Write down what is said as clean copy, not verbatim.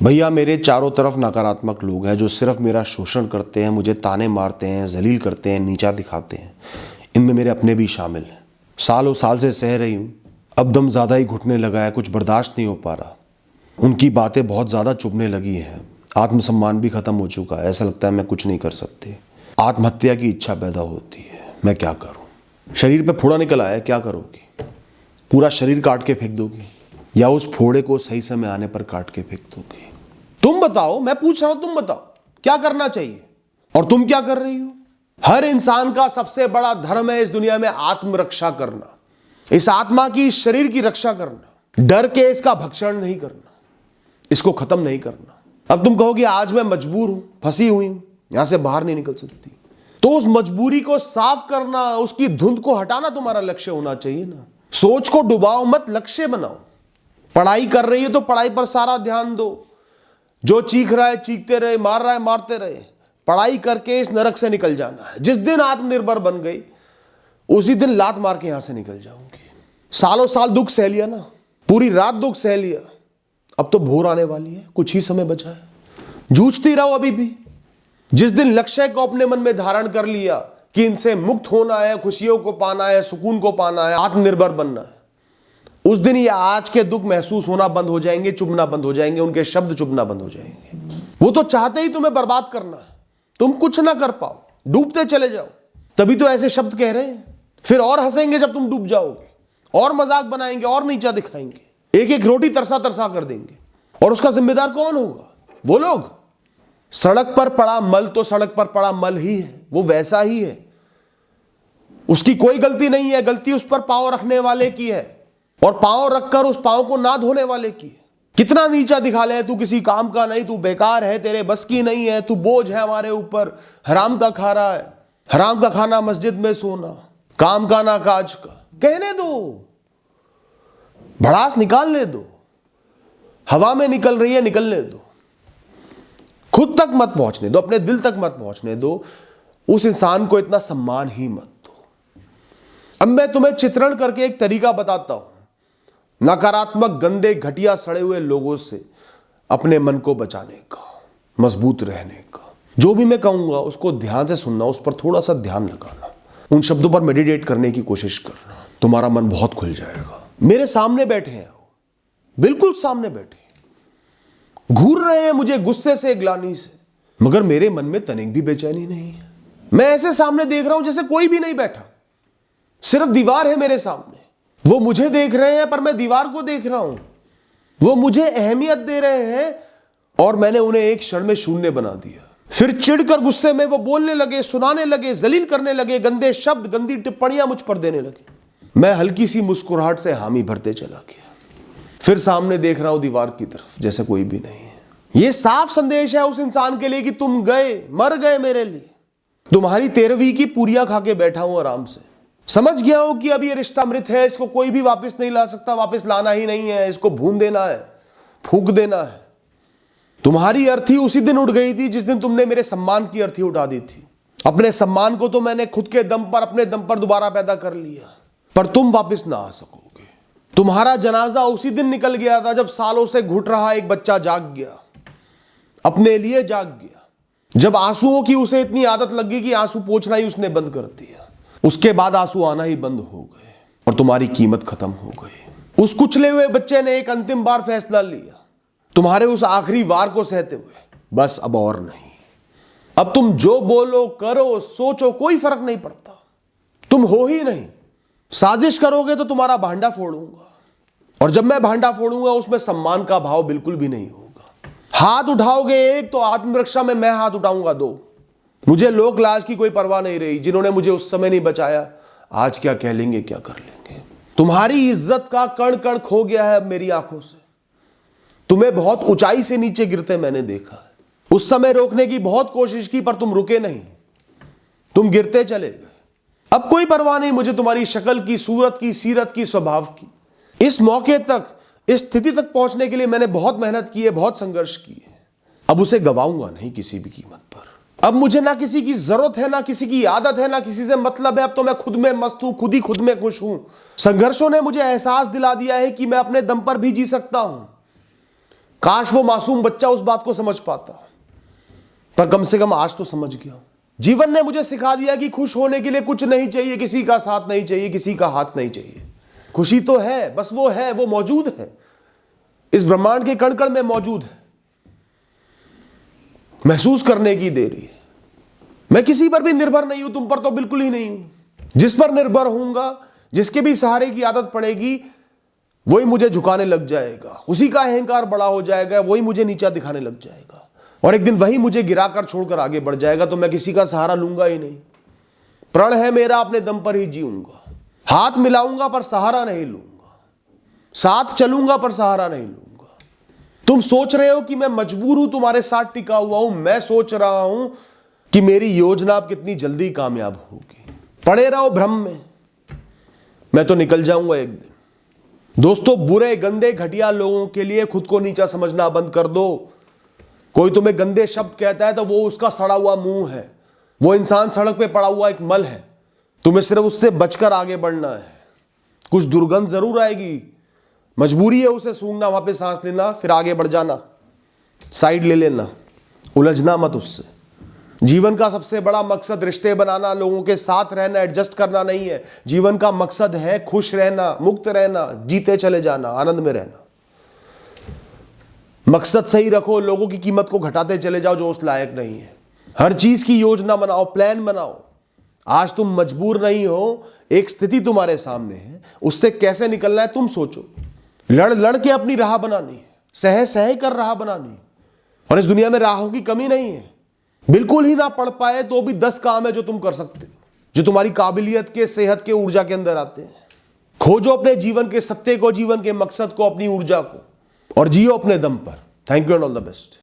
भैया मेरे चारों तरफ नकारात्मक लोग हैं जो सिर्फ मेरा शोषण करते हैं, मुझे ताने मारते हैं, जलील करते हैं, नीचा दिखाते हैं। इनमें मेरे अपने भी शामिल हैं। सालों साल से सह रही हूँ, अब दम ज़्यादा ही घुटने लगा है, कुछ बर्दाश्त नहीं हो पा रहा। उनकी बातें बहुत ज़्यादा चुभने लगी हैं। आत्मसम्मान भी ख़त्म हो चुका है, ऐसा लगता है मैं कुछ नहीं कर सकती। आत्महत्या की इच्छा पैदा होती है, मैं क्या करूँ। शरीर पे फोड़ा निकल आया, क्या करोगी? पूरा शरीर काट के फेंक दोगी या उस फोड़े को सही समय आने पर काट के फेंक दोगी? तुम बताओ, मैं पूछ रहा हूं, तुम बताओ क्या करना चाहिए और तुम क्या कर रही हो? हर इंसान का सबसे बड़ा धर्म है इस दुनिया में आत्मरक्षा करना, इस आत्मा की, इस शरीर की रक्षा करना, डर के इसका भक्षण नहीं करना, इसको खत्म नहीं करना। अब तुम कहोगे आज मैं मजबूर हूं, फंसी हुई हूं, यहां से बाहर नहीं निकल सकती, तो उस मजबूरी को साफ करना, उसकी धुंध को हटाना तुम्हारा लक्ष्य होना चाहिए ना। सोच को डुबाओ मत, लक्ष्य बनाओ। पढ़ाई कर रही है तो पढ़ाई पर सारा ध्यान दो। जो चीख रहा है चीखते रहे, मार रहा है मारते रहे। पढ़ाई करके इस नरक से निकल जाना है। जिस दिन आत्मनिर्भर बन गई उसी दिन लात मार के यहां से निकल जाऊंगी। सालों साल दुख सह लिया ना, पूरी रात दुख सह लिया, अब तो भोर आने वाली है, कुछ ही समय बचा है। जूझती रहो अभी भी। जिस दिन लक्ष्य को अपने मन में धारण कर लिया कि इनसे मुक्त होना है, खुशियों को पाना है, सुकून को पाना है, आत्मनिर्भर बनना है, उस दिन ये आज के दुख महसूस होना बंद हो जाएंगे, चुभना बंद हो जाएंगे, उनके शब्द चुभना बंद हो जाएंगे। वो तो चाहते ही तुम्हें बर्बाद करना है, तुम कुछ ना कर पाओ, डूबते चले जाओ। तभी तो ऐसे शब्द कह रहे हैं। फिर और हंसेंगे जब तुम डूब जाओगे, और मजाक बनाएंगे, और नीचा दिखाएंगे, एक एक रोटी तरसा तरसा कर देंगे। और उसका जिम्मेदार कौन होगा? वो लोग। सड़क पर पड़ा मल तो सड़क पर पड़ा मल ही है, वो वैसा ही है, उसकी कोई गलती नहीं है। गलती उस पर पांव रखने वाले की है, और पांव रखकर उस पांव को ना धोने वाले की है। कितना नीचा दिखा ले, तू किसी काम का नहीं, तू बेकार है, तेरे बस की नहीं है, तू बोझ है हमारे ऊपर, हराम का खा रहा है, हराम का खाना, मस्जिद में सोना, काम का ना काज का। कहने दो, भड़ास निकालने दो, हवा में निकल रही है, निकलने दो। खुद तक मत पहुंचने दो, अपने दिल तक मत पहुंचने दो। उस इंसान को इतना सम्मान ही मत दो। अब मैं तुम्हें चित्रण करके एक तरीका बताता हूं नकारात्मक, गंदे, घटिया, सड़े हुए लोगों से अपने मन को बचाने का, मजबूत रहने का। जो भी मैं कहूंगा उसको ध्यान से सुनना, उस पर थोड़ा सा ध्यान लगाना, उन शब्दों पर मेडिटेट करने की कोशिश करना। तुम्हारा मन बहुत खुल जाएगा। मेरे सामने बैठे हैं, बिल्कुल सामने बैठे, घूर रहे हैं मुझे गुस्से से, ग्लानि से, मगर मेरे मन में तनिक भी बेचैनी नहीं है। मैं ऐसे सामने देख रहा हूं जैसे कोई भी नहीं बैठा, सिर्फ दीवार है मेरे सामने। वो मुझे देख रहे हैं पर मैं दीवार को देख रहा हूं। वो मुझे अहमियत दे रहे हैं और मैंने उन्हें एक क्षण में शून्य बना दिया। फिर चिढ़कर गुस्से में वो बोलने लगे, सुनाने लगे, जलील करने लगे, गंदे शब्द, गंदी टिप्पणियां मुझ पर देने लगे। मैं हल्की सी मुस्कुराहट से हामी भरते चला गया। फिर सामने देख रहा हूं दीवार की तरफ, जैसे कोई भी नहीं है। यह साफ संदेश है उस इंसान के लिए कि तुम गए, मर गए मेरे लिए। तुम्हारी 13वीं की पूरियां खा के बैठा हूं आराम से। समझ गया हूं कि अब ये रिश्ता मृत है, इसको कोई भी वापस नहीं ला सकता, वापस लाना ही नहीं है, इसको भून देना है, फूंक देना है। तुम्हारी अर्थी उसी दिन उठ गई थी जिस दिन तुमने मेरे सम्मान की अर्थी उठा दी थी। अपने सम्मान को तो मैंने खुद के दम पर, अपने दम पर दोबारा पैदा कर लिया, पर तुम वापस ना आ सकोगे। तुम्हारा जनाजा उसी दिन निकल गया था जब सालों से घुट रहा एक बच्चा जाग गया, अपने लिए जाग गया। जब आंसुओं की उसे इतनी आदत लग गई कि आंसू पोंछना ही उसने बंद कर दिया। उसके बाद आंसू आना ही बंद हो गए और तुम्हारी कीमत खत्म हो गई। उस कुचले हुए बच्चे ने एक अंतिम बार फैसला लिया, तुम्हारे उस आखिरी वार को सहते हुए, बस अब और नहीं। अब तुम जो बोलो, करो, सोचो, कोई फर्क नहीं पड़ता, तुम हो ही नहीं। साजिश करोगे तो तुम्हारा भांडा फोड़ूंगा, और जब मैं भांडा फोड़ूंगा उसमें सम्मान का भाव बिल्कुल भी नहीं होगा। हाथ उठाओगे एक तो आत्मरक्षा में मैं हाथ उठाऊंगा दो। मुझे लोक लाज की कोई परवाह नहीं रही। जिन्होंने मुझे उस समय नहीं बचाया, आज क्या कह लेंगे, क्या कर लेंगे। तुम्हारी इज्जत का कण कण खो गया है अब मेरी आंखों से। तुम्हें बहुत ऊंचाई से नीचे गिरते मैंने देखा है। उस समय रोकने की बहुत कोशिश की पर तुम रुके नहीं, तुम गिरते चले गए। अब कोई परवाह नहीं मुझे तुम्हारी शक्ल की, सूरत की, सीरत की, स्वभाव की। इस मौके तक, इस स्थिति तक पहुंचने के लिए मैंने बहुत मेहनत की है, बहुत संघर्ष की है। अब उसे गवाऊंगा नहीं किसी भी कीमत पर। अब मुझे ना किसी की जरूरत है, ना किसी की आदत है, ना किसी से मतलब है। अब तो मैं खुद में मस्त हूं, खुद ही खुद में खुश हूं। संघर्षों ने मुझे एहसास दिला दिया है कि मैं अपने दम पर भी जी सकता हूं। काश वो मासूम बच्चा उस बात को समझ पाता, पर कम से कम आज तो समझ गया। जीवन ने मुझे सिखा दिया कि खुश होने के लिए कुछ नहीं चाहिए, किसी का साथ नहीं चाहिए, किसी का हाथ नहीं चाहिए। खुशी तो है, बस वो है, वो मौजूद है, इस ब्रह्मांड के कण कण में मौजूद है, महसूस करने की देरी है। मैं किसी पर भी निर्भर नहीं हूं, तुम पर तो बिल्कुल ही नहीं हूं। जिस पर निर्भर होऊंगा, जिसके भी सहारे की आदत पड़ेगी, वही मुझे झुकाने लग जाएगा, उसी का अहंकार बड़ा हो जाएगा, वही मुझे नीचा दिखाने लग जाएगा, और एक दिन वही मुझे गिराकर छोड़कर आगे बढ़ जाएगा। तो मैं किसी का सहारा लूंगा ही नहीं। प्रण है मेरा, अपने दम पर ही जीऊंगा। हाथ मिलाऊंगा पर सहारा नहीं लूंगा, साथ चलूंगा पर सहारा नहीं लूंगा। तुम सोच रहे हो कि मैं मजबूर हूं तुम्हारे साथ टिका हुआ हूं, मैं सोच रहा हूं कि मेरी योजना अब कितनी जल्दी कामयाब होगी। पड़े रहो भ्रम में, मैं तो निकल जाऊंगा एक दिन। दोस्तों, बुरे, गंदे, घटिया लोगों के लिए खुद को नीचा समझना बंद कर दो। कोई तुम्हें गंदे शब्द कहता है तो वो उसका सड़ा हुआ मुंह है, वो इंसान सड़क पे पड़ा हुआ एक मल है। तुम्हें सिर्फ उससे बचकर आगे बढ़ना है। कुछ दुर्गंध जरूर आएगी, मजबूरी है उसे सूंघना, वहां पे सांस लेना, फिर आगे बढ़ जाना, साइड ले लेना, उलझना मत उससे। जीवन का सबसे बड़ा मकसद रिश्ते बनाना, लोगों के साथ रहना, एडजस्ट करना नहीं है। जीवन का मकसद है खुश रहना, मुक्त रहना, जीते चले जाना, आनंद में रहना। मकसद सही रखो, लोगों की कीमत को घटाते चले जाओ जो उस लायक नहीं है। हर चीज की योजना बनाओ, प्लान बनाओ। आज तुम मजबूर नहीं हो, एक स्थिति तुम्हारे सामने है, उससे कैसे निकलना है तुम सोचो। लड़ लड़ के अपनी राह बनानी है, सह सह कर राह बनानी है। और इस दुनिया में राहों की कमी नहीं है। बिल्कुल ही ना पढ़ पाए तो भी 10 काम है जो तुम कर सकते हो, जो तुम्हारी काबिलियत के, सेहत के, ऊर्जा के अंदर आते हैं। खोजो अपने जीवन के सत्य को, जीवन के मकसद को, अपनी ऊर्जा को, और जियो अपने दम पर। Thank you and all the best.